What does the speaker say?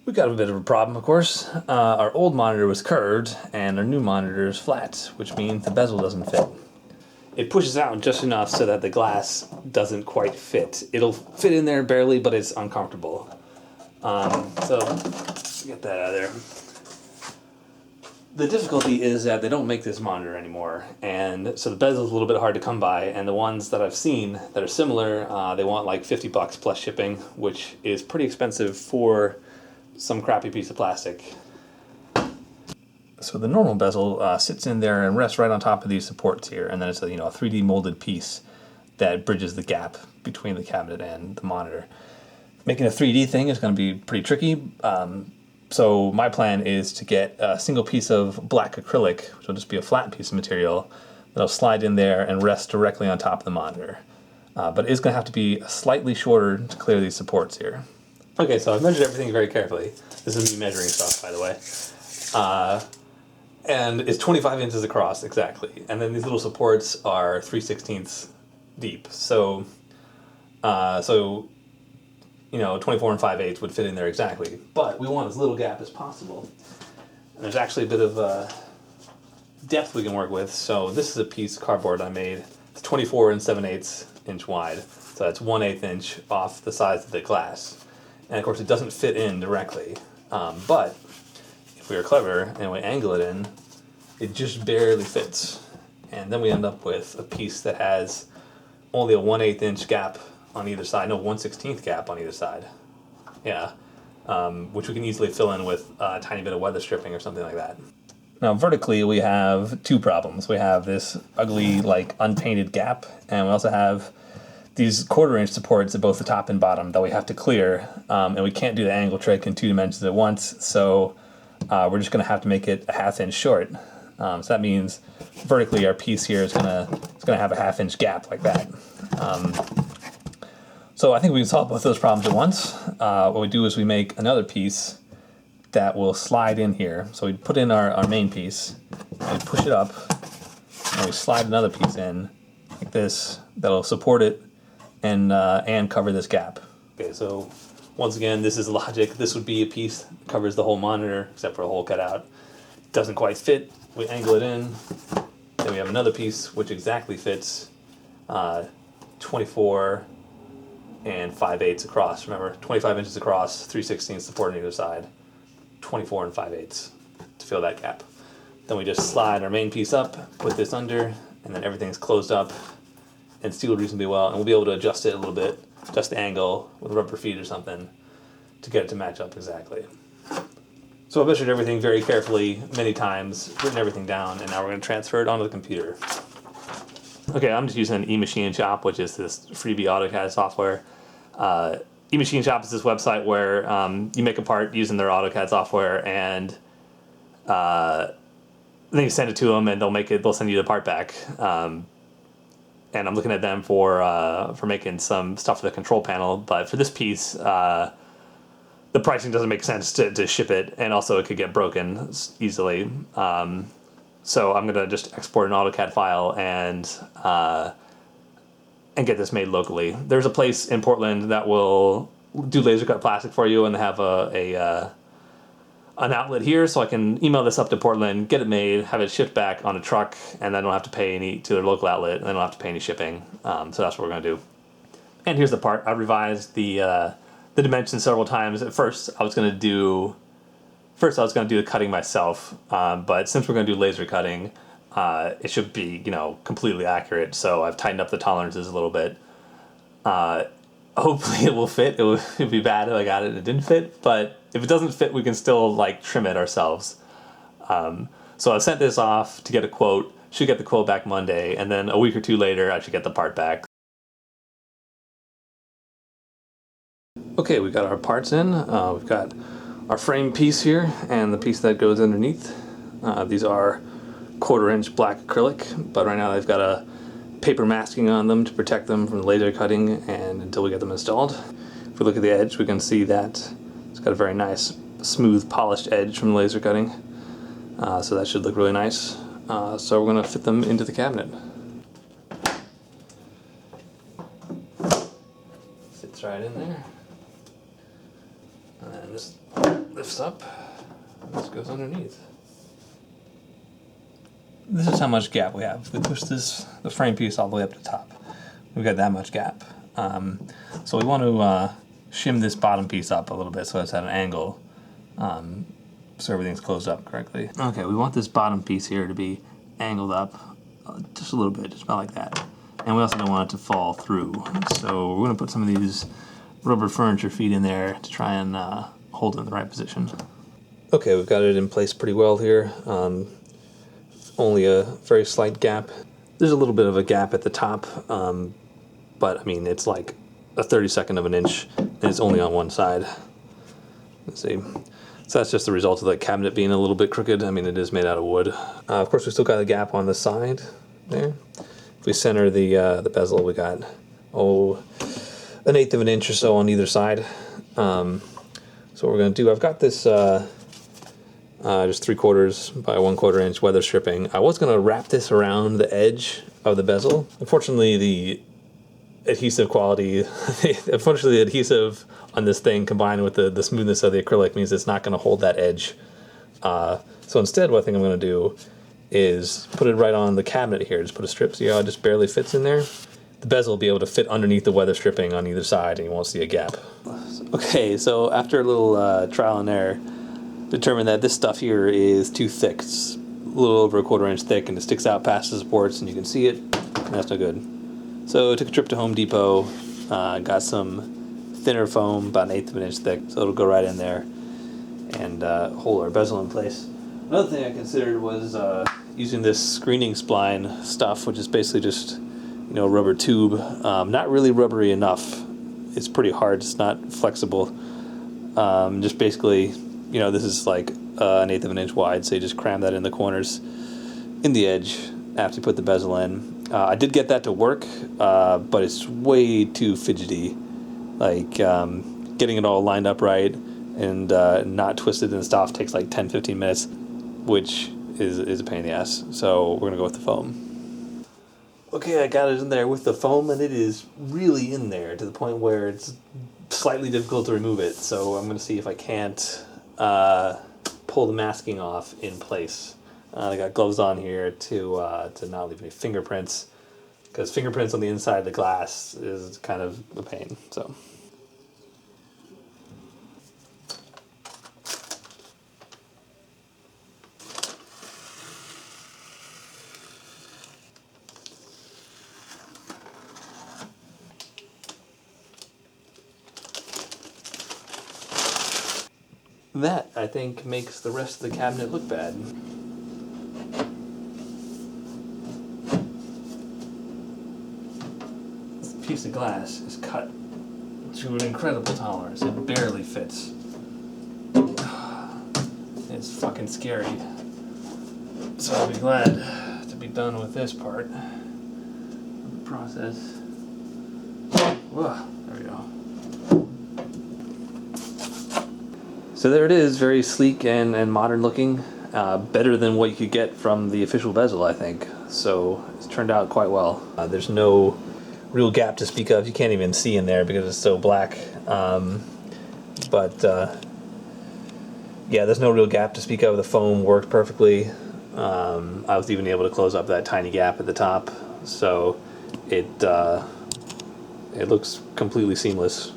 We got a bit of a problem, of course. Our old monitor was curved, and our new monitor is flat, which means the bezel doesn't fit. It pushes out just enough so that the glass doesn't quite fit. It'll fit in there barely, but it's uncomfortable. So, get that out of there. The difficulty is that they don't make this monitor anymore, and so the bezel is a little bit hard to come by, and the ones that I've seen that are similar, they want like $50 plus shipping, which is pretty expensive for some crappy piece of plastic. So the normal bezel sits in there and rests right on top of these supports here, and then it's a 3D molded piece that bridges the gap between the cabinet and the monitor. Making a 3D thing is going to be pretty tricky. So my plan is to get a single piece of black acrylic, which will just be a flat piece of material, that'll slide in there and rest directly on top of the monitor. But it is going to have to be slightly shorter to clear these supports here. Okay, so I've measured everything very carefully. This is me measuring stuff, by the way. And it's 25 inches across, exactly. And then these little supports are 3/16 deep. So 24 and 5/8 would fit in there exactly. But we want as little gap as possible. And there's actually a bit of depth we can work with. So this is a piece of cardboard I made. It's 24 and 7/8 inch wide. So that's 1/8 inch off the size of the glass. And of course it doesn't fit in directly. But if we are clever and we angle it in, it just barely fits. And then we end up with a piece that has only a 1/8 inch gap on either side, no, 1/16 gap on either side. Yeah, which we can easily fill in with a tiny bit of weather stripping or something like that. Now vertically we have two problems. We have this ugly, like, unpainted gap, and we also have these 1/4 inch supports at both the top and bottom that we have to clear, and we can't do the angle trick in 2 dimensions at once, so we're just going to have to make it a 1/2 inch short. So that means vertically our piece here is gonna have a 1/2 inch gap like that. So I think we can solve both those problems at once. What we do is we make another piece that will slide in here. So we put in our main piece, and we push it up, and we slide another piece in like this that'll support it and cover this gap. Okay, so once again, this is logic. This would be a piece that covers the whole monitor except for a hole cut out. It doesn't quite fit. We angle it in. Then we have another piece which exactly fits, 24 and 5/8 across. Remember, 25 inches across, 3/16 support on either side, 24 and 5/8 to fill that gap. Then we just slide our main piece up, put this under, and then everything's closed up and sealed reasonably well, and we'll be able to adjust it a little bit, adjust the angle with rubber feet or something to get it to match up exactly. So I've measured everything very carefully many times, written everything down, and now we're going to transfer it onto the computer. Okay, I'm just using an eMachine Shop, which is this freebie AutoCAD software. eMachine Shop is this website where you make a part using their AutoCAD software, and then you send it to them, and they'll send you the part back. And I'm looking at them for making some stuff for the control panel, but for this piece, the pricing doesn't make sense to ship it, and also it could get broken easily. So I'm gonna just export an AutoCAD file and get this made locally. There's a place in Portland that will do laser cut plastic for you, and they have an outlet here, so I can email this up to Portland, get it made, have it shipped back on a truck, and I don't have to pay any to their local outlet, and I don't have to pay any shipping. So that's what we're gonna do. And here's the part. I revised the dimensions several times. At first, I was gonna do the cutting myself, but since we're gonna do laser cutting, it should be completely accurate. So I've tightened up the tolerances a little bit. Hopefully it will fit. It would be bad if I got it and it didn't fit, but if it doesn't fit, we can still trim it ourselves. So I sent this off to get a quote. Should get the quote back Monday, and then a week or two later, I should get the part back. Okay, we got our parts in. We've got our frame piece here and the piece that goes underneath. These are 1/4 inch black acrylic, but right now they've got a paper masking on them to protect them from the laser cutting and until we get them installed. If we look at the edge, we can see that it's got a very nice, smooth, polished edge from the laser cutting. So that should look really nice. So we're going to fit them into the cabinet. Fits right in there. And then just lifts up, this goes underneath. This is how much gap we have. We push the frame piece all the way up to the top. We've got that much gap. So we want to shim this bottom piece up a little bit so it's at an angle, so everything's closed up correctly. Okay, we want this bottom piece here to be angled up just a little bit, just about like that. And we also don't want it to fall through. So we're going to put some of these rubber furniture feet in there to try and hold it in the right position. Okay, we've got it in place pretty well here. Only a very slight gap. There's a little bit of a gap at the top, but I mean, it's like a 32nd of an inch, and it's only on one side. Let's see. So that's just the result of the cabinet being a little bit crooked. I mean, it is made out of wood. Of course, we still got a gap on the side there. If we center the bezel, we got, an 1/8 of an inch or so on either side. So what we're going to do, I've got this just 3/4 by 1/4 inch weather stripping. I was going to wrap this around the edge of the bezel. Unfortunately, the adhesive quality, unfortunately the adhesive on this thing combined with the smoothness of the acrylic means it's not going to hold that edge. So instead, what I think I'm going to do is put it right on the cabinet here. Just put a strip, see how it just barely fits in there? The bezel will be able to fit underneath the weather stripping on either side and you won't see a gap. Okay, so after a little trial and error, determined that this stuff here is too thick. It's a little over 1/4 inch thick and it sticks out past the supports and you can see it, and that's no good. So I took a trip to Home Depot, got some thinner foam, about 1/8 of an inch thick, so it'll go right in there and hold our bezel in place. Another thing I considered was using this screening spline stuff, which is basically just, rubber tube. Not really rubbery enough. It's pretty hard. It's not flexible. Just basically, this is like 1/8 of an inch wide, so you just cram that in the corners, in the edge, after you put the bezel in. I did get that to work, but it's way too fidgety. Like, getting it all lined up right and not twisted and stuff takes like 10-15 minutes, which is a pain in the ass. So we're going to go with the foam. Okay, I got it in there with the foam, and it is really in there to the point where it's slightly difficult to remove it. So I'm going to see if I can't pull the masking off in place. I got gloves on here to not leave any fingerprints, because fingerprints on the inside of the glass is kind of a pain. So. That, I think, makes the rest of the cabinet look bad. This piece of glass is cut to an incredible tolerance. It barely fits. It's fucking scary. So I'll be glad to be done with this part of the process. Whoa, there we go. So there it is, very sleek and modern looking, better than what you could get from the official bezel, I think. So it's turned out quite well. There's no real gap to speak of. You can't even see in there because it's so black. Yeah, there's no real gap to speak of. The foam worked perfectly. I was even able to close up that tiny gap at the top. So it looks completely seamless.